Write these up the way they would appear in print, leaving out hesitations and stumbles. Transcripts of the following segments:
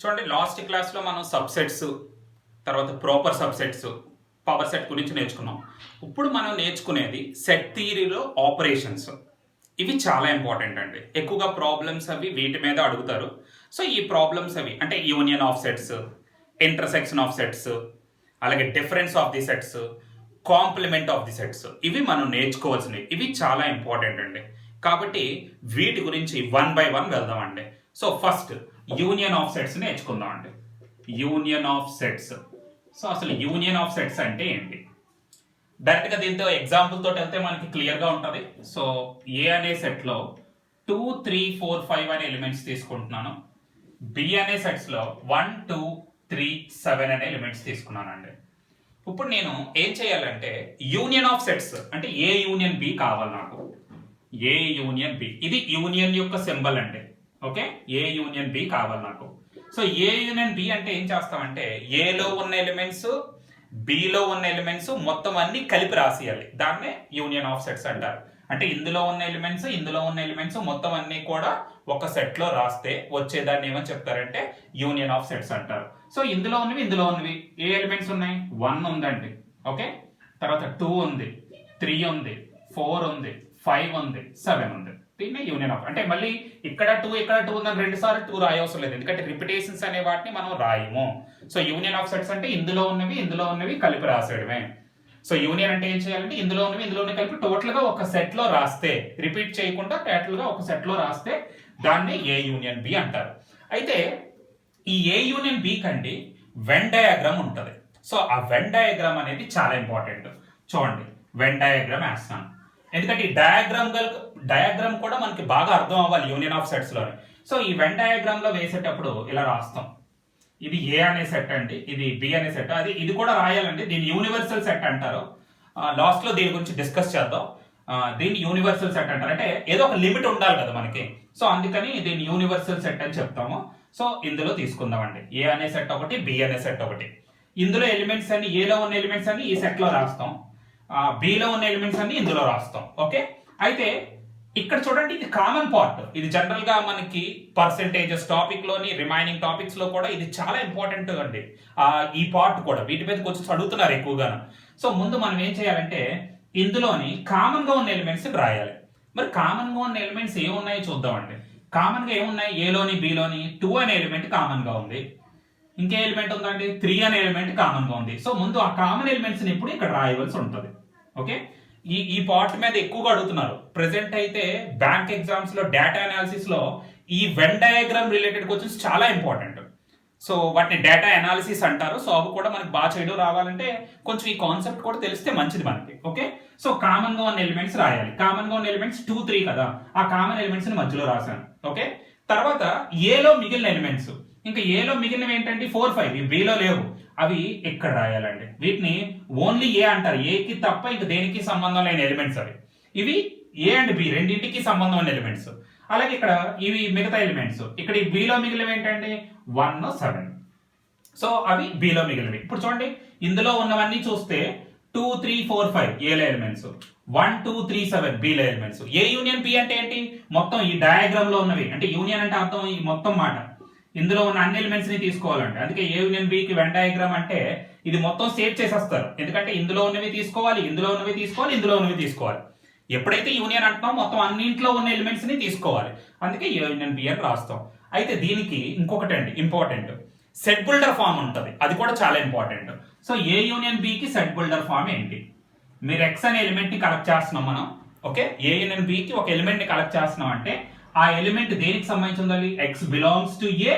చూడండి, లాస్ట్ క్లాస్లో మనం సబ్సెట్స్, తర్వాత ప్రాపర్ సబ్సెట్స్, పవర్ సెట్ గురించి నేర్చుకున్నాం. ఇప్పుడు మనం నేర్చుకునేది సెట్ థియరీలో ఆపరేషన్స్. ఇవి చాలా ఇంపార్టెంట్ అండి. ఎక్కువగా ప్రాబ్లమ్స్ అవి వీటి మీద అడుగుతారు. సో ఈ ప్రాబ్లమ్స్ అవి అంటే union of sets, intersection of sets, అలాగే difference of the sets, complement of the sets, ఇవి మనం నేర్చుకోవాల్సినవి. ఇవి చాలా ఇంపార్టెంట్ అండి. కాబట్టి వీటి గురించి వన్ బై వన్ వెళ్దామండి. So first union of sets నేర్చుకుందాం అండి. Union of sets. సో అసలు యూనియన్ ఆఫ్ సెట్స్ అంటే ఏంటి? డైరెక్ట్గా దీంతో ఎగ్జాంపుల్ తోటి వెళ్తే మనకి క్లియర్గా ఉంటుంది. సో ఏ అనే సెట్లో 2, 3, 4, 5 అనే ఎలిమెంట్స్ తీసుకుంటున్నాను. బి అనే సెట్స్లో 1, 2, 3, 7 అనే ఎలిమెంట్స్ తీసుకున్నానండి. ఇప్పుడు నేను ఏం చేయాలంటే యూనియన్ ఆఫ్ సెట్స్ అంటే ఏ యూనియన్ బి కావాలి నాకు. ఏ యూనియన్ బి, ఇది యూనియన్ యొక్క సింబల్ అండి. ఓకే, ఏ యూనియన్ బి కావాలి నాకు. సో ఏ యూనియన్ బి అంటే ఏం చేస్తామంటే ఏలో ఉన్న ఎలిమెంట్స్, బిలో ఉన్న ఎలిమెంట్స్ మొత్తం అన్ని కలిపి రాసేయాలి. దాన్నే యూనియన్ ఆఫ్ సెట్స్ అంటారు. అంటే ఇందులో ఉన్న ఎలిమెంట్స్, ఇందులో ఉన్న ఎలిమెంట్స్ మొత్తం అన్ని కూడా ఒక సెట్ లో రాస్తే వచ్చేదాన్ని ఏమని చెప్తారంటే యూనియన్ ఆఫ్ సెట్స్ అంటారు. సో ఇందులో ఉన్నవి ఏ ఎలిమెంట్స్ ఉన్నాయి? 1 ఉందండి. ఓకే, తర్వాత 2 ఉంది, 3 ఉంది, 4 ఉంది, 5 ఉంది, 7 ఉంది. దీన్ని యూనియన్ ఆఫ్ అంటే మళ్ళీ ఇక్కడ 2 ఉందని 2 సార్లు 2 రాయవసరం లేదు, ఎందుకంటే రిపిటేషన్స్ అనే వాటిని మనం రాయము. సో యూనియన్ ఆఫ్ సెట్స్ అంటే ఇందులో ఉన్నవి కలిపి రాసేయడమే. సో యూనియన్ అంటే ఏం చేయాలంటే ఇందులో ఉన్నవి కలిపి టోటల్ గా ఒక సెట్ లో రాస్తే, రిపీట్ చేయకుండా టోటల్ గా ఒక సెట్ లో రాస్తే దాన్ని ఏ యూనియన్ బి అంటారు. అయితే ఈ ఏ యూనియన్ బి కండి వెన్ డయాగ్రామ్ ఉంటుంది. సో ఆ వెన్ డయాగ్రామ్ అనేది చాలా ఇంపార్టెంట్. చూడండి, వెన్ డయాగ్రామ్ వేస్తాను, ఎందుకంటే ఈ డయాగ్రామ్ కూడా మనకి బాగా అర్థం అవ్వాలి యూనియన్ ఆఫ్ సెట్స్ లోనే. సో ఈ వెన్ డయాగ్రామ్ లో వేసేటప్పుడు ఇలా రాస్తాం. ఇది ఏ అనే సెట్ అండి, ఇది బి అనే సెట్, ఇది కూడా రాయాలండి. దీన్ని యూనివర్సల్ సెట్ అంటారు. లాస్ట్ లో దీని గురించి డిస్కస్ చేద్దాం. దీన్ని యూనివర్సల్ సెట్ అంటారు. అంటే ఏదో ఒక లిమిట్ ఉండాలి కదా మనకి. సో అందుకని దీన్ని యూనివర్సల్ సెట్ అని చెప్తాము. సో ఇందులో తీసుకుందామండి, ఏ అనే సెట్ ఒకటి, బి అనే సెట్ ఒకటి. ఇందులో ఎలిమెంట్స్ అన్ని, ఏలో ఉన్న ఎలిమెంట్స్ అన్ని ఈ సెట్ లో రాస్తాం, బిలో ఉన్న ఎలిమెంట్స్ అన్ని ఇందులో రాస్తాం. ఓకే, అయితే ఇక్కడ చూడండి, ఇది కామన్ పార్ట్. ఇది జనరల్ గా మనకి పర్సెంటేజెస్ టాపిక్ లోని, రిమైనింగ్ టాపిక్స్ లో కూడా ఇది చాలా ఇంపార్టెంట్ అండి. ఈ పార్ట్ కూడా వీటి మీద కొంచెం చదువుతున్నారు ఎక్కువగా. సో ముందు మనం ఏం చేయాలంటే ఇందులోని కామన్ గా ఉన్న ఎలిమెంట్స్ రాయాలి. మరి కామన్ గా ఉన్న ఎలిమెంట్స్ ఏమున్నాయో చూద్దామండి. కామన్ గా ఏమున్నాయి? ఏలోని, బిలోని 2 అనే ఎలిమెంట్ కామన్ గా ఉంది. ఇంకే ఎలిమెంట్ ఉందండి? 3 అనే ఎలిమెంట్ కామన్ గా ఉంది. సో ముందు ఆ కామన్ ఎలిమెంట్స్ ని ఇప్పుడు ఇక్కడ రాయవలసి ఉంటుంది. ఓకే, ఈ పార్ట్ మీద ఎక్కువగా అడుగుతున్నారు. ప్రెసెంట్ అయితే బ్యాంక్ ఎగ్జామ్స్ లో, డేటా అనాలిసిస్ లో ఈ వెన్ డయాగ్రామ్ రిలేటెడ్ క్వశ్చన్స్ చాలా ఇంపార్టెంట్. సో వాటిని డేటా అనాలిసిస్ అంటారు. సో అవి కూడా మనకి బాగా చేయడం రావాలంటే కొంచెం ఈ కాన్సెప్ట్ కూడా తెలిస్తే మంచిది మనకి. ఓకే, సో కామన్ గా ఉన్న ఎలిమెంట్స్ రాయాలి. కామన్ గా ఉన్న ఎలిమెంట్స్ 2, 3 కదా, ఆ కామన్ ఎలిమెంట్స్ ని మధ్యలో రాశాను. ఓకే, తర్వాత ఏలో మిగిలిన ఎలిమెంట్స్, ఇంకా ఏలో మిగిలినవి ఏంటంటే 4, 5, ఇవి బిలో లేవు, అవి ఇక్కడ రాయాలండి. వీటిని ఓన్లీ ఏ అంటారు. ఏకి తప్ప ఇంక దేనికి సంబంధం లేని ఎలిమెంట్స్ అవి. ఇవి ఏ అండ్ బి రెండింటికి సంబంధం ఉన్న ఎలిమెంట్స్. అలాగే ఇక్కడ ఇవి మిగతా ఎలిమెంట్స్. ఇక్కడ ఈ బిలో మిగిలినవి ఏంటంటే 1, 7. సో అవి బిలో మిగిలినవి. ఇప్పుడు చూడండి, ఇందులో ఉన్నవన్నీ చూస్తే 2, 3, 4, 5 ఏలో elements, 1, 2, 3, 7 below elements. A union B అంటే ఏంటి? మొత్తం ఈ డయాగ్రామ్ లో ఉన్నవి. అంటే యూనియన్ అంటే అర్థం ఈ మొత్తం మాట. ఇందులో ఉన్న అన్ని ఎలిమెంట్స్ ని తీసుకోవాలండి. అందుకే ఏ యూనియన్ బి కి వెన్ డయాగ్రామ్ అంటే ఇది మొత్తం సేవ్ చేసేస్తారు. ఎందుకంటే ఇందులో ఉన్నవి తీసుకోవాలి, ఇందులో ఉన్నవి తీసుకోవాలి, ఇందులో ఉన్నవి తీసుకోవాలి. ఎప్పుడైతే యూనియన్ అంటున్నామో మొత్తం అన్నింట్లో ఉన్న ఎలిమెంట్స్ ని తీసుకోవాలి. అందుకే ఏ యూనియన్ బి అని రాస్తాం. అయితే దీనికి ఇంకొకటి అండి ఇంపార్టెంట్, సెట్ బిల్డర్ ఫామ్ ఉంటుంది. అది కూడా చాలా important. So A union B కి సెట్ బిల్డర్ ఫామ్ ఏంటి? మీరు ఎక్స్ అనే ఎలిమెంట్ ని కలెక్ట్ చేస్తున్నాం మనం. ఓకే, ఏ యూనియన్ బి కి ఒక ఎలిమెంట్ ని కలెక్ట్ చేస్తున్నాం అంటే ఆ ఎలిమెంట్ దేనికి సంబంధించి ఉండాలి? X belongs to A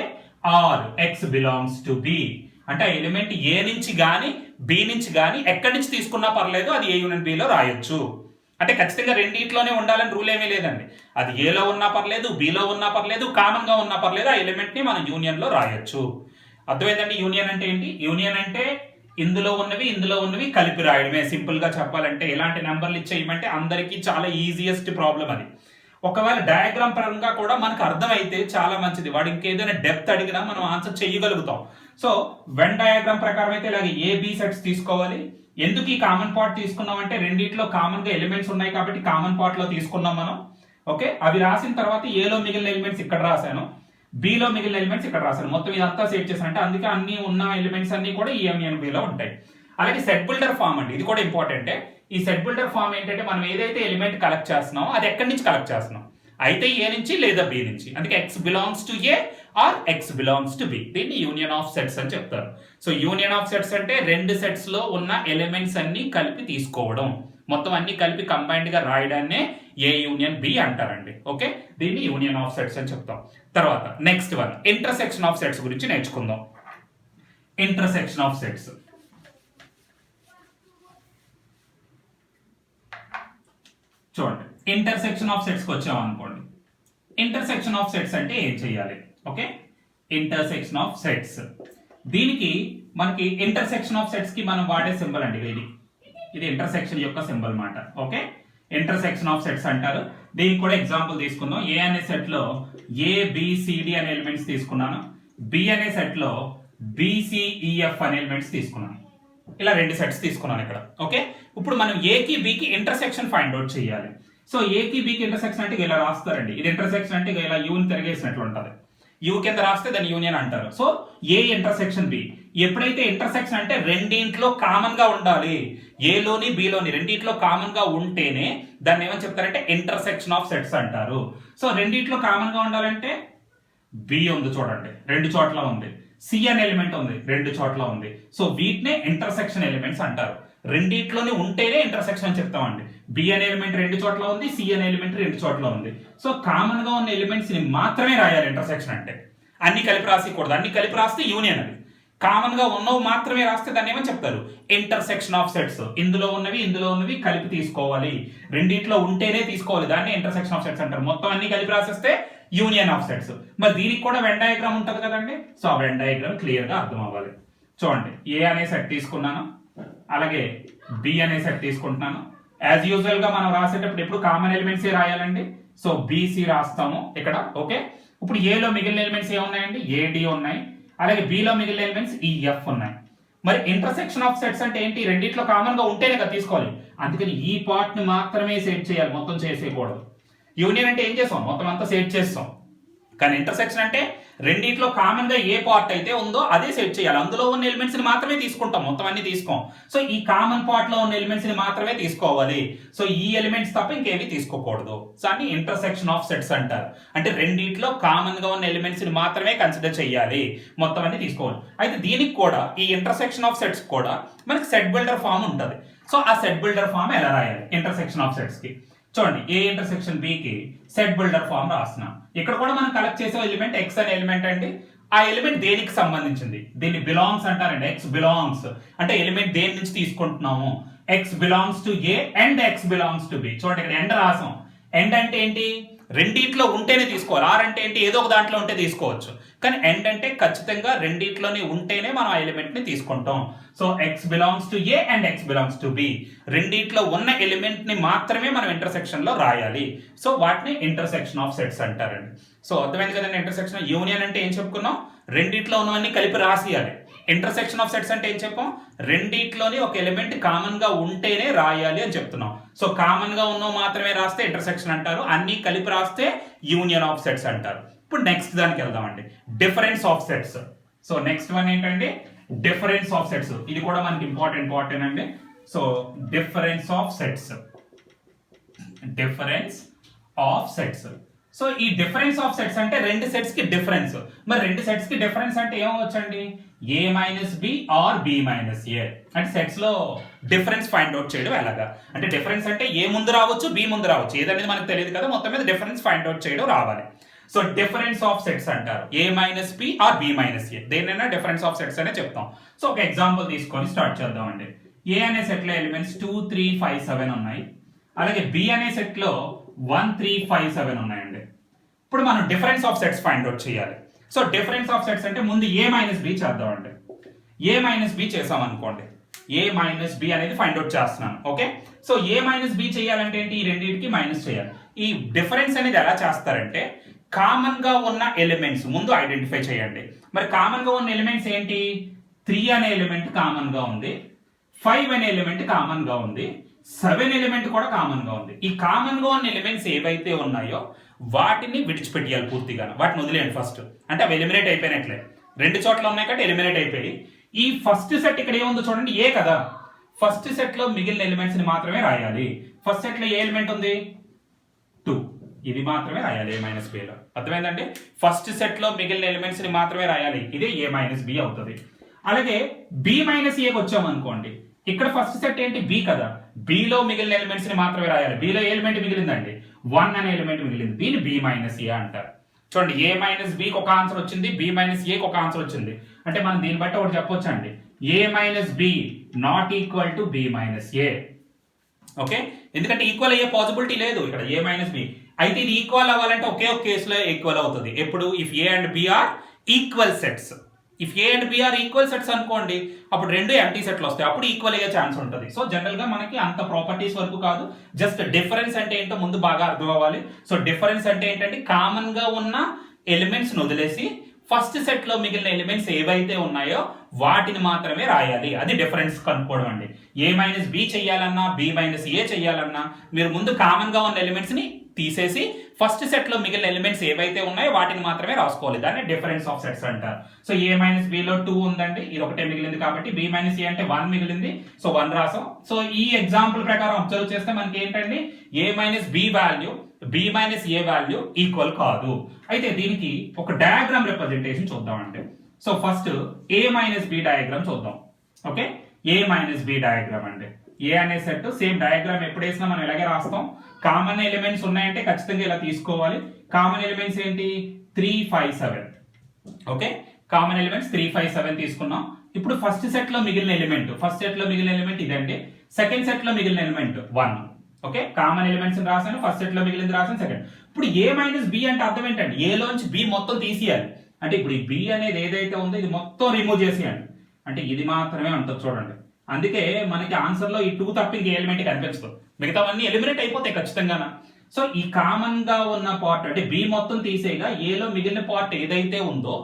or X belongs to B. అంటే ఆ ఎలిమెంట్ ఏ నుంచి గానీ బి నుంచి గానీ ఎక్కడి నుంచి తీసుకున్నా పర్లేదు, అది ఏ యూనియన్ బిలో రాయొచ్చు. అంటే ఖచ్చితంగా రెండింటిలోనే ఉండాలని రూల్ ఏమీ లేదండి. అది ఏలో ఉన్నా పర్లేదు, బిలో ఉన్నా పర్లేదు, కామన్ గా ఉన్నా పర్లేదు, ఆ ఎలిమెంట్ ని మనం యూనియన్ లో రాయొచ్చు. అర్థమైందండి యూనియన్ అంటే ఏంటి? యూనియన్ అంటే ఇందులో ఉన్నవి కలిపి రాయడమే. సింపుల్ గా చెప్పాలంటే ఎలాంటి నెంబర్లు ఇచ్చేయమంటే అందరికీ చాలా ఈజియెస్ట్ ప్రాబ్లం అది. ఒకవేళ డయాగ్రామ్ పరంగా కూడా మనకు అర్థమైతే చాలా మంచిది. వాడు ఇంకేదైనా డెప్త్ అడిగినా మనం ఆన్సర్ చేయగలుగుతాం. సో వెన్ డయాగ్రామ్ ప్రకారం అయితే ఇలాగ ఏబి సెట్స్ తీసుకోవాలి. ఎందుకు ఈ కామన్ పార్ట్ తీసుకున్నాం అంటే రెండిట్లో కామన్ గా ఎలిమెంట్స్ ఉన్నాయి కాబట్టి కామన్ పార్ట్ లో తీసుకున్నాం మనం. ఓకే, అవి రాసిన తర్వాత ఏలో మిగిలిన ఎలిమెంట్స్ ఇక్కడ రాశాను, బిలో మిగిలిన ఎలిమెంట్స్ ఇక్కడ రాశాను. మొత్తం ఇదంతా సెట్ చేశానంటే అందుకే అన్ని ఉన్న ఎలిమెంట్స్ అన్ని కూడా ఈ యూనియన్ బిలో ఉంటాయి. అలాగే సెట్ బిల్డర్ ఫామ్ అండి, ఇది కూడా ఇంపార్టెంటే. ఈ సెట్ బిల్డర్ ఫామ్ ఏంటంటే మనం ఏదైతే ఎలిమెంట్ కలెక్ట్ చేస్తున్నామో అది ఎక్కడి నుంచి కలెక్ట్ చేస్తున్నాం, అయితే ఏ నుంచి లేదా బి నుంచి. అందుకే X belongs to A or X belongs to B. దీన్ని యూనియన్ ఆఫ్ సెట్స్ అని చెప్తారు. సో యూనియన్ ఆఫ్ సెట్స్ అంటే రెండు సెట్స్ లో ఉన్న ఎలిమెంట్స్ అన్ని కలిపి తీసుకోవడం, మొత్తం అన్ని కలిపి కంబైన్డ్ గా రాయడాన్నే ఏ యూనియన్ బి అంటారండి. ఓకే, దీన్ని యూనియన్ ఆఫ్ సెట్స్ అని చెప్తాం. తర్వాత next one intersection of sets గురించి నేర్చుకుందాం. ఇంటర్సెక్షన్ ఆఫ్ సెట్స్ చూడండి. ఇంటర్సెక్షన్ ఆఫ్ సెట్స్కి వచ్చాం అనుకోండి. ఇంటర్సెక్షన్ ఆఫ్ సెట్స్ అంటే ఏం చేయాలి? ఓకే, ఇంటర్సెక్షన్ ఆఫ్ సెట్స్, దీనికి మనకి ఇంటర్సెక్షన్ ఆఫ్ సెట్స్ కి మనం వాడే సింబల్ అండి ఇది ఇంటర్సెక్షన్ యొక్క సింబల్ మాట. ఓకే, ఇంటర్సెక్షన్ ఆఫ్ సెట్స్ అంటారు. దీనికి కూడా ఎగ్జాంపుల్ తీసుకుందాం. ఏ అనే సెట్ లో ఏబిసిడి అనే ఎలిమెంట్స్ తీసుకున్నాను, బి అనే సెట్ లో బిసిఈఎఫ్ అనే ఎలిమెంట్స్ తీసుకున్నాను. ఇలా రెండు సెట్స్ తీసుకున్నాను ఇక్కడ. ఓకే, ఇప్పుడు మనం ఏకి బికి ఇంటర్సెక్షన్ ఫైండ్ అవుట్ చేయాలి. సో ఏకి బికి ఇంటర్సెక్షన్ అంటే ఇలా రాస్తారండి. ఇది ఇంటర్సెక్షన్ అంటే ఇలా యూని తిరిగేసినట్లు ఉంటుంది. యూ కింద రాస్తే దాన్ని యూనియన్ అంటారు. సో ఏ ఇంటర్సెక్షన్ బి, ఎప్పుడైతే ఇంటర్సెక్షన్ అంటే రెండింట్లో కామన్ గా ఉండాలి, ఏలోని బిలోని రెండింట్లో కామన్ గా ఉంటేనే దాన్ని ఏమని చెప్తారంటే ఇంటర్సెక్షన్ ఆఫ్ సెట్స్ అంటారు. సో రెండింట్లో కామన్ గా ఉండాలంటే బి ఉంది చూడండి, రెండు చోట్ల ఉంది. సి అనే ఎలిమెంట్ ఉంది, రెండు చోట్ల ఉంది. సో వీటినే ఇంటర్సెక్షన్ ఎలిమెంట్స్ అంటారు. రెండిట్లోనే ఉంటేనే ఇంటర్సెక్షన్ అని చెప్తామండి. బి అనే ఎలిమెంట్ రెండు చోట్ల ఉంది, సి అనే ఎలిమెంట్ రెండు చోట్ల ఉంది. సో కామన్ గా ఉన్న ఎలిమెంట్స్ ని మాత్రమే రాయాలి ఇంటర్సెక్షన్ అంటే. అన్ని కలిపి రాసేయకూడదు, అన్ని కలిపి రాస్తే యూనియన్ అది. కామన్ గా ఉన్నవి మాత్రమే రాస్తే దాన్ని ఏమని చెప్తారు? Intersection of sets. ఇందులో ఉన్నవి కలిపి తీసుకోవాలి, రెండిట్లో ఉంటేనే తీసుకోవాలి, దాన్ని ఇంటర్సెక్షన్ ఆఫ్ సెట్స్ అంటారు. మొత్తం అన్ని కలిపి రాసేస్తే యూనియన్ ఆఫ్ సెట్స్. మరి దీనికి కూడా వెన్ డయాగ్రామ్ ఉంటుంది కదండి. సో ఆ వెన్ డయాగ్రామ్ క్లియర్ గా అర్థం అవ్వాలి. చూడండి, ఏ అనే సెట్ తీసుకున్నాను, అలాగే బి అనే సెట్ తీసుకుంటున్నాను. యాజ్ యూజువల్ గా మనం రాసేటప్పుడు ఎప్పుడు కామన్ ఎలిమెంట్స్ రాయాలండి. సో బిసి రాస్తాము ఇక్కడ. ఓకే, ఇప్పుడు ఏలో మిగిలిన ఎలిమెంట్స్ ఏమున్నాయండి? ఏడి ఉన్నాయి, అలాగే బిలో మిగిలిన ఎలిమెంట్స్ ఈఎఫ్ ఉన్నాయి. మరి ఇంటర్సెక్షన్ ఆఫ్ సెట్స్ అంటే ఏంటి? రెండిట్లో కామన్ గా ఉంటేనే కదా తీసుకోవాలి. అందుకని ఈ పార్ట్ ని మాత్రమే సెట్ చేయాలి, మొత్తం చేసేయకూడదు. యూనియన్ అంటే ఏం చేస్తాం? మొత్తం అంతా సెట్ చేస్తాం. కానీ ఇంటర్సెక్షన్ అంటే రెండిట్లో కామన్ గా ఏ పార్ట్ అయితే ఉందో అదే సెట్ చేయాలి. అందులో ఉన్న ఎలిమెంట్స్ ని మాత్రమే తీసుకుంటాం, మొత్తం అన్ని తీసుకోం. సో ఈ కామన్ పార్ట్ లో ఉన్న ఎలిమెంట్స్ ని మాత్రమే తీసుకోవాలి. సో ఈ ఎలిమెంట్స్ తప్ప ఇంకేవి తీసుకోకూడదు. సో అన్ని ఇంటర్సెక్షన్ ఆఫ్ సెట్స్ అంటారు. అంటే రెండిట్లో కామన్ గా ఉన్న ఎలిమెంట్స్ ని మాత్రమే కన్సిడర్ చేయాలి, మొత్తం అన్ని తీసుకోవాలి. అయితే దీనికి కూడా ఈ ఇంటర్సెక్షన్ ఆఫ్ సెట్స్ కూడా మనకి సెట్ బిల్డర్ ఫామ్ ఉంటుంది. సో ఆ సెట్ బిల్డర్ ఫామ్ ఎలా రాయాలి ఇంటర్సెక్షన్ ఆఫ్ సెట్స్ కి? చూడండి, ఏ ఇంటర్సెక్షన్ బి కి సెట్ బిల్డర్ ఫామ్ రాస్తున్నాం. ఇక్కడ కూడా మనం కలెక్ట్ చేసే ఎలిమెంట్ ఎక్స్ అనే ఎలిమెంట్ అండి. ఆ ఎలిమెంట్ దేనికి సంబంధించింది? దీన్ని బిలాంగ్స్ అంటారండి. ఎక్స్ బిలాంగ్స్ అంటే ఎలిమెంట్ దేని నుంచి తీసుకుంటున్నాము? X belongs to A and X belongs to B. చూడండి, ఇక్కడ ఎండ్ రాసాం. ఎండ్ అంటే ఏంటి? రెండిట్లో ఉంటేనే తీసుకోవాలి. ఆర్ అంటే ఏంటి? ఏదో ఒక దాంట్లో ఉంటే తీసుకోవచ్చు. కానీ ఎండ్ అంటే ఖచ్చితంగా రెండిట్లోనే ఉంటేనే మనం ఆ ఎలిమెంట్ ని తీసుకుంటాం. So X belongs to A and X belongs to B, రెండిట్లో ఉన్న ఎలిమెంట్ ని మాత్రమే మనం ఇంటర్సెక్షన్ లో రాయాలి. సో వాటిని ఇంటర్సెక్షన్ ఆఫ్ సెట్స్ అంటారండి. సో అర్థమైంది కదండి. ఇంటర్సెక్షన్ యూనియన్ అంటే ఏం చెప్పుకున్నాం? రెండిట్లో ఉన్నవన్నీ కలిపి రాసియాలి. ఇంటర్సెక్షన్ ఆఫ్ సెట్స్ అంటే ఏం చెప్పాం? రెండిట్లోని ఒక ఎలిమెంట్ కామన్ గా ఉంటేనే రాయాలి అని చెప్తున్నాం. సో కామన్ గా ఉన్నవి మాత్రమే రాస్తే ఇంటర్సెక్షన్ అంటారు, అన్ని కలిపి రాస్తే యూనియన్ ఆఫ్ సెట్స్ అంటారు. ఇప్పుడు నెక్స్ట్ దానికి వెళ్దామండి, difference of sets. So next one ఏంటంటే డిఫరెన్స్ ఆఫ్ సెట్స్. ఇది కూడా మనకి ఇంపార్టెంట్ అండి. So difference of sets, difference of sets. So ఈ డిఫరెన్స్ ఆఫ్ సెట్స్ అంటే రెండు సెట్స్ కి డిఫరెన్స్. మరి రెండు సెట్స్ కి డిఫరెన్స్ అంటే ఏమవచ్చండి? A minus B or B minus A. అంటే సెట్స్ లో డిఫరెన్స్ ఫైండ్ అవుట్ చేయడం ఎలాగా? అంటే డిఫరెన్స్ అంటే ఏ ముందు రావచ్చు, బి ముందు రావచ్చు, ఏదనేది మనకు తెలియదు కదా. మొత్తం మీద డిఫరెన్స్ ఫైండ్ అవుట్ చేయడం రావాలి. సో డిఫరెన్స్ ఆఫ్ సెట్స్ అంటారు A minus B or B minus A. దేనైనా డిఫరెన్స్ ఆఫ్ సెట్స్ అనే చెప్తాం. సో ఒక ఎగ్జాంపుల్ తీసుకొని స్టార్ట్ చేద్దామండి. ఏ అనే సెట్ లో ఎలిమెంట్స్ 2, 3, 5, 7 ఉన్నాయి. అలాగే బి అనే సెట్ లో 1, 3, 5, 7 ఉన్నాయండి. ఇప్పుడు మనం difference of sets find out చేయాలి. సో డిఫరెన్స్ ఆఫ్ సెట్స్ అంటే ముందు ఏ మైనస్ బి చేద్దామండి. ఏ మైనస్ బి చేసాం అనుకోండి, ఏ మైనస్ బి అనేది ఫైండ్ అవుట్ చేస్తున్నాను. ఓకే, సో ఏ మైనస్ బి చేయాలంటే ఏంటి? ఈ రెండింటికి మైనస్ చేయాలి. ఈ డిఫరెన్స్ అనేది ఎలా చేస్తారంటే కామన్ గా ఉన్న ఎలిమెంట్స్ ముందు ఐడెంటిఫై చేయండి. మరి కామన్ గా ఉన్న ఎలిమెంట్స్ ఏంటి? 3 అనే ఎలిమెంట్ కామన్ గా ఉంది, 5 అనే ఎలిమెంట్ కామన్ గా ఉంది, 7 ఎలిమెంట్ కూడా కామన్ గా ఉంది. ఈ కామన్ గా ఉన్న ఎలిమెంట్స్ ఏవైతే ఉన్నాయో వాటిని విడిచిపెట్టాలి పూర్తిగా, వాటిని వదిలేయండి ఫస్ట్. అంటే అవి ఎలిమినేట్ అయిపోయినట్లే, రెండు చోట్ల ఉన్నాయి కాబట్టి ఎలిమినేట్ అయిపోయి ఈ ఫస్ట్ సెట్ ఇక్కడ ఏముందో చూడండి, ఏ కదా. ఫస్ట్ సెట్ లో మిగిలిన ఎలిమెంట్స్ ని మాత్రమే రాయాలి. ఫస్ట్ సెట్ లో ఏ ఎలిమెంట్ ఉంది? 2. ఇది మాత్రమే రాయాలి ఏ మైనస్ బిలో. అర్థమైందండి? ఫస్ట్ సెట్ లో మిగిలిన ఎలిమెంట్స్ ని మాత్రమే రాయాలి, ఇది ఏ మైనస్ బి అవుతుంది. అలాగే బి మైనస్ ఏకి వచ్చామనుకోండి, ఇక్కడ ఫస్ట్ సెట్ ఏంటి? బి కదా. బిలో మిగిలిన ఎలిమెంట్స్ ని మాత్రమే రాయాలి. బిలో ఏ ఎలిమెంట్ మిగిలిందండి? 1 అనే ఎలిమెంట్ మిగిలింది. దీన్ని బి మైనస్ ఏ అంటారు. చూడండి, ఏ మైనస్ బికి ఒక ఆన్సర్ వచ్చింది, బి మైనస్ ఏకి ఒక ఆన్సర్ వచ్చింది. అంటే మనం దీన్ని బట్టి ఒకటి చెప్పొచ్చు అండి, A minus B not equal to B minus A. Okay, ఎందుకంటే ఈక్వల్ అయ్యే పాసిబిలిటీ లేదు ఇక్కడ ఏ మైనస్ బి. అయితే ఇది ఈక్వల్ అవ్వాలంటే ఒకే ఒక కేసులో ఈక్వల్ అవుతుంది. ఎప్పుడు? If A and B are equal sets. If A and B are equal sets అనుకోండి, అప్పుడు రెండు ఎంటీ సెట్లు వస్తాయి, అప్పుడు ఈక్వల్ అయ్యే ఛాన్స్ ఉంటుంది. సో జనరల్ గా మనకి అంత ప్రాపర్టీస్ వరకు కాదు, జస్ట్ డిఫరెన్స్ అంటే ఏంటో ముందు బాగా అర్థం అవ్వాలి. సో డిఫరెన్స్ అంటే ఏంటంటే కామన్ గా ఉన్న ఎలిమెంట్స్ వదిలేసి ఫస్ట్ సెట్ లో మిగిలిన ఎలిమెంట్స్ ఏవైతే ఉన్నాయో వాటిని మాత్రమే రాయాలి. అది డిఫరెన్స్ కనుక్కోవడం అండి. ఏ మైనస్ బి చెయ్యాలన్నా, బి మైనస్ ఏ చెయ్యాలన్నా మీరు ముందు కామన్ గా ఉన్న ఎలిమెంట్స్ ని తీసేసి ఫస్ట్ సెట్ లో మిగిలిన ఎలిమెంట్స్ ఏవైతే ఉన్నాయో వాటిని మాత్రమే రాసుకోవాలి. దాన్ని డిఫరెన్స్ ఆఫ్ సెట్స్ అంటారు. సో ఏ మైనస్ బిలో 2 ఉందండి, ఇది ఒకటే మిగిలింది కాబట్టి బి మైనస్ ఏ అంటే 1 మిగిలింది, సో 1 రాసాం. సో ఈ ఎగ్జాంపుల్ ప్రకారం అబ్జర్వ్ చేస్తే మనకి ఏంటండి, A minus B value B minus A value equal కాదు. అయితే దీనికి ఒక డయాగ్రామ్ రిప్రజెంటేషన్ చూద్దామండి. So first A minus B diagram చూద్దాం. Okay, A minus B diagram అండి. ఏ అనే సెట్ సేమ్ డయాగ్రామ్ ఎప్పుడు వేసినా మనం ఇలాగే రాస్తాం. కామన్ ఎలిమెంట్స్ ఉన్నాయంటే ఖచ్చితంగా ఇలా తీసుకోవాలి. కామన్ ఎలిమెంట్స్ ఏంటి? 3, 5, 7. ఓకే, కామన్ ఎలిమెంట్స్ 3, 5, 7 తీసుకున్నాం. ఇప్పుడు ఫస్ట్ సెట్ లో మిగిలిన ఎలిమెంట్ ఇదండి. సెకండ్ సెట్ లో మిగిలిన ఎలిమెంట్ 1. ఓకే, కామన్ ఎలిమెంట్స్ రాసాను, ఫస్ట్ సెట్ లో మిగిలింది రాసాను, సెకండ్. ఇప్పుడు ఏ మైనస్ బి అంటే అర్థం ఏంటండి, ఏ లోంచి బి మొత్తం తీసేయాలి. అంటే ఇప్పుడు ఈ బి అనేది ఏదైతే ఉందో ఇది మొత్తం రిమూవ్ చేసేయండి. అంటే ఇది మాత్రమే ఉంటుంది చూడండి. అందుకే మనకి ఆన్సర్ లో ఈ 2 తప్ప ఇంకే ఎలిమెంట్ కనిపించదు, మిగతావన్నీ ఎలిమినేట్ అయిపోతాయి ఖచ్చితంగా. సో ఈ కామన్ గా ఉన్న పార్ట్ అంటే బి మొత్తం తీసేయగా ఏలో మిగిలిన పార్ట్ ఏదైతే ఉందో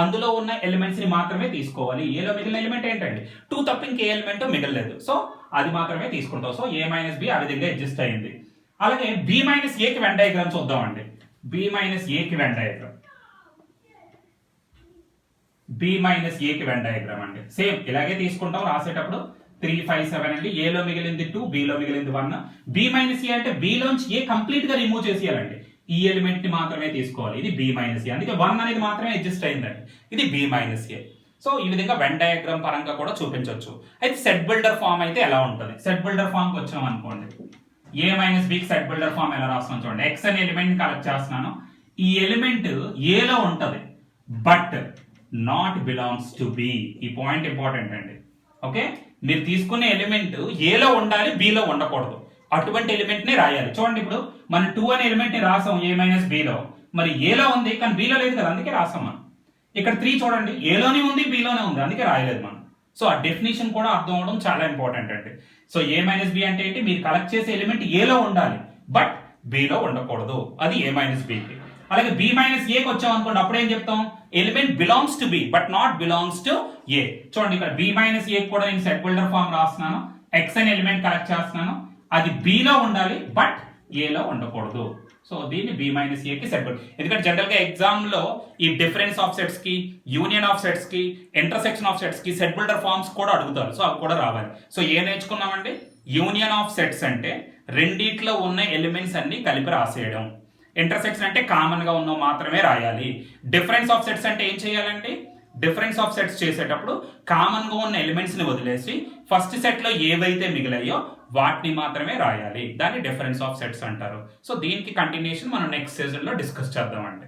అందులో ఉన్న ఎలిమెంట్స్ ని మాత్రమే తీసుకోవాలి. ఏలో మిగిలిన ఎలిమెంట్ ఏంటండి 2 తప్ప ఇంకే ఎలిమెంట్ మిగలలేదు, సో అది మాత్రమే తీసుకుంటాం. సో ఏ మైనస్ బి ఆ విధంగా అడ్జస్ట్ అయింది. అలాగే బి మైనస్ ఏకి వెన్ డయాగ్రామ్ చూద్దామండి. బి మైనస్ ఏకి వెన్ డయాగ్రామ్, బి మైనస్ ఏకి వెన్ డయాగ్రామ్ అండి. సేమ్ ఇలాగే తీసుకుంటాం రాసేటప్పుడు. 3, 5, 7 అండి. ఏలో మిగిలింది 2, బిలో మిగిలింది 1. బి మైనస్ ఏ అంటే బిలోంచి ఏ కంప్లీట్ గా రిమూవ్ చేసేయాలండి. ఈ ఎలిమెంట్ ని మాత్రమే తీసుకోవాలి. ఇది బి మైనస్ ఏ, అందుకే 1 అనేది మాత్రమే అడ్జస్ట్ అయిందండి. ఇది బి మైనస్ ఏ. సో ఈ విధంగా వెన్ డయాగ్రామ్ పరంగా కూడా చూపించవచ్చు. అయితే సెట్ బిల్డర్ ఫామ్ అయితే ఎలా ఉంటుంది? సెట్ బిల్డర్ ఫామ్ కి వచ్చాం అనుకోండి, ఏ మైనస్ బికి సెట్ బిల్డర్ ఫామ్ ఎలా రాస్తున్నాం చూడండి. ఎక్స్ అనే ఎలిమెంట్ ని కలెక్ట్ చేస్తున్నాను. ఈ ఎలిమెంట్ ఏలో ఉంటది but not belongs to B. ఈ పాయింట్ ఇంపార్టెంట్ అండి. ఓకే, మీరు తీసుకునే ఎలిమెంట్ ఏలో ఉండాలి, బిలో ఉండకూడదు. అటువంటి ఎలిమెంట్ ని రాయాలి. చూడండి, ఇప్పుడు మనం 2 అనే ఎలిమెంట్ ని రాసాం ఏ మైనస్ బిలో, మరి ఏలో ఉంది కానీ బిలో లేదు కదా, అందుకే రాసాం మనం. ఇక్కడ 3 చూడండి, ఏలోనే ఉంది, బిలోనే ఉంది, అందుకే రాయలేదు మనం. సో ఆ డెఫినేషన్ కూడా అర్థం అవడం చాలా ఇంపార్టెంట్ అండి. సో ఏ మైనస్ బి అంటే ఏంటి, మీరు కలెక్ట్ చేసే ఎలిమెంట్ ఏలో ఉండాలి బట్ బిలో ఉండకూడదు, అది ఏ మైనస్ బికి. అలాగే బి మైనస్ ఏకి వచ్చాం అనుకోండి, అప్పుడు ఏం చెప్తాం, element belongs to B but not belongs to A. చూడండి, ఇక్కడ బి మైనస్ ఏ కూడా నేను సెట్ బిల్డర్ ఫామ్ రాస్తున్నాను. ఎక్స్ అనే ఎలిమెంట్ కలెక్ట్ చేస్తున్నాను, అది బిలో ఉండాలి బట్ ఏలో ఉండకూడదు. సో దీన్ని బి మైనస్ ఏకి సెట్ బిల్డర్. ఎందుకంటే జనరల్ గా ఎగ్జామ్ లో ఈ డిఫరెన్స్ ఆఫ్ సెట్స్ కి, యూనియన్ ఆఫ్ సెట్స్ కి, ఇంటర్సెక్షన్ ఆఫ్ సెట్స్ కి సెట్ బిల్డర్ ఫార్మ్స్ కూడా అడుగుతారు. సో అవి కూడా రావాలి. సో ఏం నేర్చుకున్నామండి, యూనియన్ ఆఫ్ సెట్స్ అంటే రెండిట్లో ఉన్న ఎలిమెంట్స్ అన్ని కలిపి రాసేయడం. ఇంటర్సెక్షన్ అంటే కామన్ గా ఉన్న మాత్రమే రాయాలి. డిఫరెన్స్ ఆఫ్ సెట్స్ అంటే ఏం చేయాలండి, డిఫరెన్స్ ఆఫ్ సెట్స్ చేసేటప్పుడు కామన్ గా ఉన్న ఎలిమెంట్స్ ని వదిలేసి ఫస్ట్ సెట్ లో ఏవైతే మిగిలాయో వాటిని మాత్రమే రాయాలి. దాన్ని డిఫరెన్స్ ఆఫ్ సెట్స్ అంటారు. సో దీనికి కంటిన్యూషన్ మనం నెక్స్ట్ సెషన్ లో డిస్కస్ చేద్దామండి.